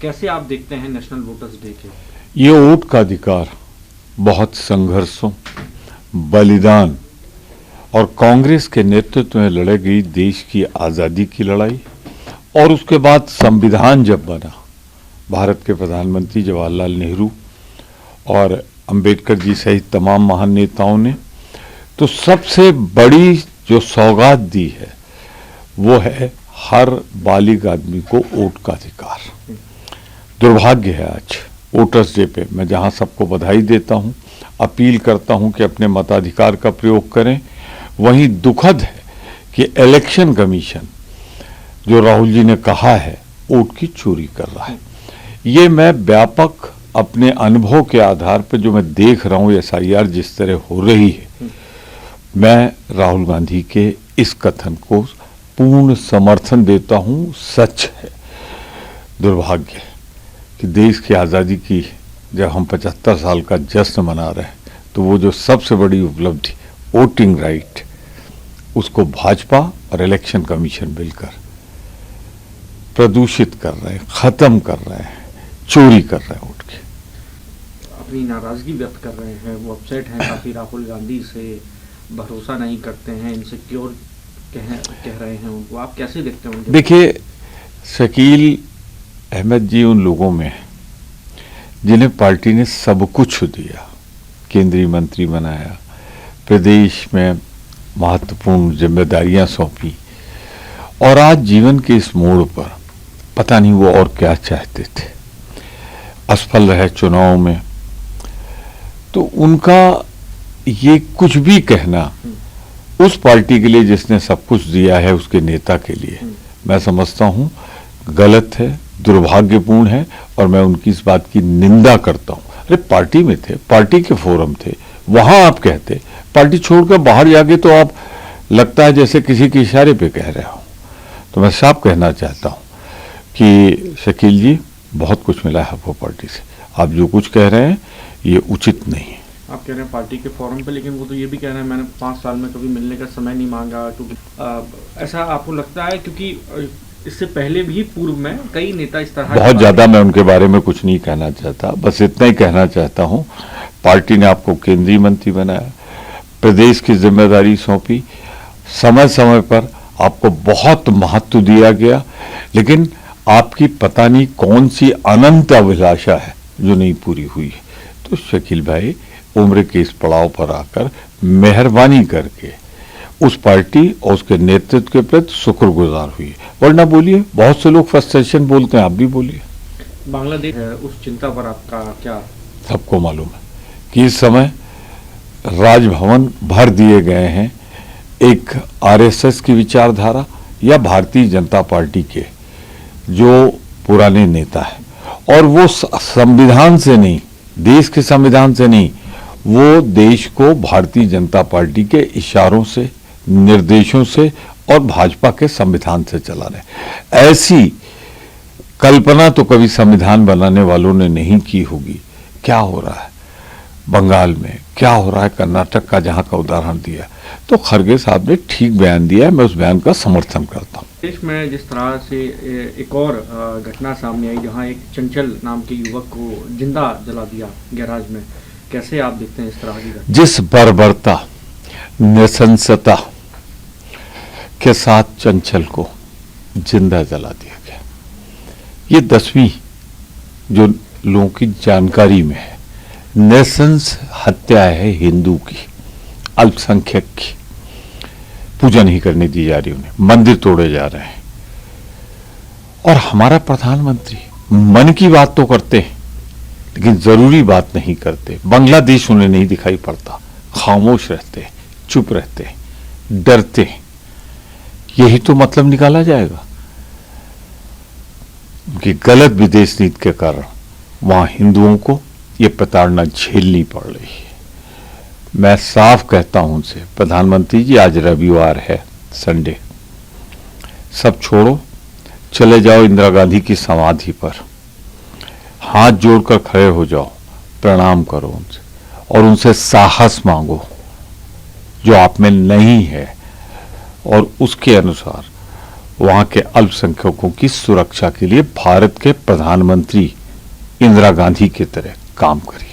कैसे आप देखते हैं नेशनल वोटर्स डे के? ये वोट का अधिकार बहुत संघर्षों, बलिदान और कांग्रेस के नेतृत्व में लड़ी गई देश की आज़ादी की लड़ाई, और उसके बाद संविधान जब बना, भारत के प्रधानमंत्री जवाहरलाल नेहरू और अंबेडकर जी सहित तमाम महान नेताओं ने तो सबसे बड़ी जो सौगात दी है वो है हर बालिग आदमी को वोट का अधिकार। दुर्भाग्य है आज वोटर्स डे पे मैं जहां सबको बधाई देता हूं, अपील करता हूं कि अपने मताधिकार का प्रयोग करें, वहीं दुखद है कि इलेक्शन कमीशन जो राहुल जी ने कहा है वोट की चोरी कर रहा है। ये मैं व्यापक अपने अनुभव के आधार पर जो मैं देख रहा हूं, एसआईआर जिस तरह हो रही है, मैं राहुल गांधी के इस कथन को पूर्ण समर्थन देता हूं। सच है, दुर्भाग्य है कि देश की आज़ादी की जब हम 75 साल का जश्न मना रहे हैं तो वो जो सबसे बड़ी उपलब्धि वोटिंग राइट, उसको भाजपा और इलेक्शन कमीशन मिलकर प्रदूषित कर रहे हैं, खत्म कर रहे हैं, चोरी कर रहे हैं वोट की। अपनी नाराजगी व्यक्त कर रहे हैं, वो अपसेट हैं काफी, राहुल गांधी से भरोसा नहीं करते हैं, इनसिक्योर कह रहे हैं उनको। आप कैसे देखते हैं उनको? देखिए, शकील अहमद जी उन लोगों में हैं जिन्हें पार्टी ने सब कुछ दिया, केंद्रीय मंत्री बनाया, प्रदेश में महत्वपूर्ण जिम्मेदारियां सौंपी, और आज जीवन के इस मोड़ पर पता नहीं वो और क्या चाहते थे। असफल रहे चुनाव में, तो उनका ये कुछ भी कहना उस पार्टी के लिए जिसने सब कुछ दिया है, उसके नेता के लिए, मैं समझता हूं गलत है, दुर्भाग्यपूर्ण है, और मैं उनकी इस बात की निंदा करता हूं। अरे पार्टी में थे, पार्टी के फोरम थे, वहां आप कहते, पार्टी छोड़कर बाहर जाके तो आप लगता है जैसे किसी के इशारे पे कह रहे हो। तो मैं साफ कहना चाहता हूं कि शकील जी, बहुत कुछ मिला है आपको पार्टी से, आप जो कुछ कह रहे हैं ये उचित नहीं है। आप कह रहे हैं पार्टी के फोरम पे, लेकिन वो तो ये भी कह रहे हैं मैंने 5 साल में कभी मिलने का समय नहीं मांगा, क्योंकि ऐसा आपको लगता है? क्योंकि इससे पहले भी पूर्व में कई नेता इस तरह, बहुत ज्यादा मैं उनके बारे में कुछ नहीं कहना चाहता, बस इतना ही कहना चाहता हूं, पार्टी ने आपको केंद्रीय मंत्री बनाया, प्रदेश की जिम्मेदारी सौंपी, समय समय पर आपको बहुत महत्व दिया गया, लेकिन आपकी पता नहीं कौन सी अनंत अभिलाषा है जो नहीं पूरी हुई है। तो शकील भाई, उम्र के इस पड़ाव पर आकर मेहरबानी करके उस पार्टी और उसके नेतृत्व के प्रति शुक्रगुजार हुई, वरना बोलिए, बहुत से लोग फ्रस्ट्रेशन बोलते हैं, आप भी बोलिए। बांग्लादेश उस चिंता पर आपका क्या? सबको मालूम है कि इस समय राजभवन भर दिए गए हैं एक आरएसएस की विचारधारा या भारतीय जनता पार्टी के जो पुराने नेता है, और वो संविधान से नहीं, देश के संविधान से नहीं, वो देश को भारतीय जनता पार्टी के इशारों से, निर्देशों से और भाजपा के संविधान से चला रहे। ऐसी कल्पना तो कभी संविधान बनाने वालों ने नहीं की होगी। क्या हो रहा है बंगाल में, क्या हो रहा है कर्नाटक का, जहां का उदाहरण दिया, तो खरगे साहब ने ठीक बयान दिया है, मैं उस बयान का समर्थन करता हूं। देश में जिस तरह से एक और घटना सामने आई जहां एक चंचल नाम के युवक को जिंदा जला दिया गैराज में, कैसे आप देखते हैं इस तरह की घटना? जिस बर्बरता, नृशंसता के साथ चंचल को जिंदा जला दिया गया, ये 10वीं जो लोगों की जानकारी में है, नृशंस हत्या है हिंदू की, अल्पसंख्यक की। पूजा नहीं करने दी जा रही उन्हें, मंदिर तोड़े जा रहे हैं, और हमारा प्रधानमंत्री मन की बात तो करते हैं लेकिन जरूरी बात नहीं करते। बांग्लादेश उन्हें नहीं दिखाई पड़ता, खामोश रहते, चुप रहते, डरते। यही तो मतलब निकाला जाएगा कि गलत विदेश नीति के कारण वहां हिंदुओं को ये प्रताड़ना झेलनी पड़ रही है। मैं साफ कहता हूं उनसे, प्रधानमंत्री जी आज रविवार है, संडे, सब छोड़ो, चले जाओ इंदिरा गांधी की समाधि पर, हाथ जोड़कर खड़े हो जाओ, प्रणाम करो उनसे, और उनसे साहस मांगो जो आप में नहीं है, और उसके अनुसार वहां के अल्पसंख्यकों की सुरक्षा के लिए भारत के प्रधानमंत्री इंदिरा गांधी की तरह काम करिए।